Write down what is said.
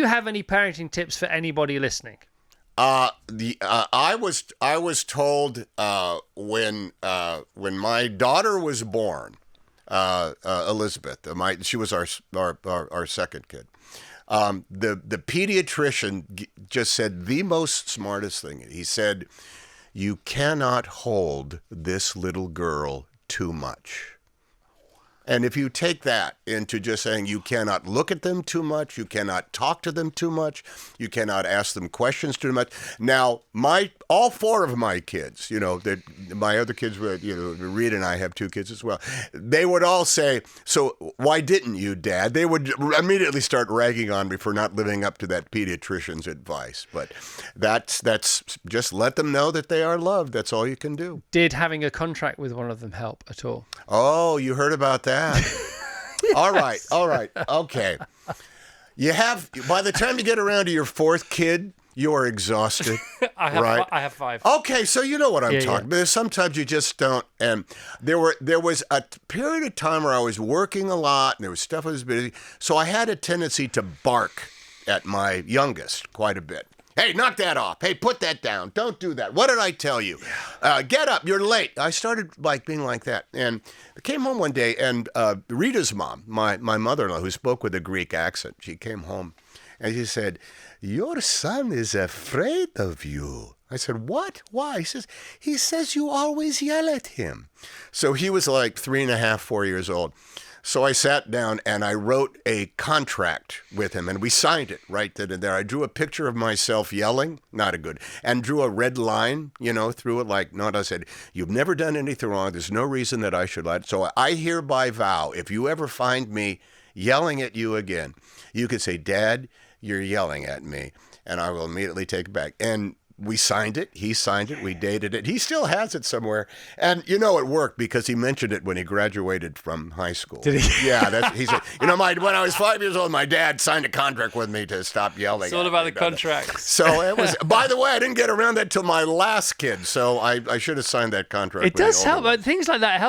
have any parenting tips for anybody listening? I was told when my daughter was born, Elizabeth, she was our second kid. The pediatrician just said the most smartest thing. He said, "You cannot hold this little girl too much." And if you take that into just saying you cannot look at them too much, you cannot talk to them too much, you cannot ask them questions too much. Now, all four of my kids, my other kids, Rita and I have two kids as well. They would all say, "So why didn't you, Dad?" They would immediately start ragging on me for not living up to that pediatrician's advice. But that's just let them know that they are loved. That's all you can do. Did having a contract with one of them help at all? Oh, you heard about that? Yes. All right. Okay. By the time you get around to your fourth kid, you are exhausted. I have 5. Okay, so you know what I'm talking yeah. about. Sometimes you just don't. And there was a period of time where I was working a lot and there was stuff I was busy. So I had a tendency to bark at my youngest quite a bit. "Hey, knock that off. Hey, put that down. Don't do that. What did I tell you? Get up. You're late." I started being like that. And I came home one day and Rita's mom, my mother-in-law, who spoke with a Greek accent, she came home and she said, "Your son is afraid of you." I said, "What? Why?" He says you always yell at him. So he was like 3.5, 4 years old. So I sat down and I wrote a contract with him and we signed it right then and there. I drew a picture of myself yelling, and drew a red line, through it I said, "You've never done anything wrong. There's no reason that I should lie. So I hereby vow, if you ever find me yelling at you again, you can say, 'Dad, you're yelling at me,' and I will immediately take it back." And we signed it. He signed it. We dated it. He still has it somewhere. And it worked because he mentioned it when he graduated from high school. Did he? Yeah. He said, when I was 5 years old, my dad signed a contract with me to stop yelling. It's all about the contracts. So it was, by the way, I didn't get around that till my last kid. So I should have signed that contract. It does help. Things like that help.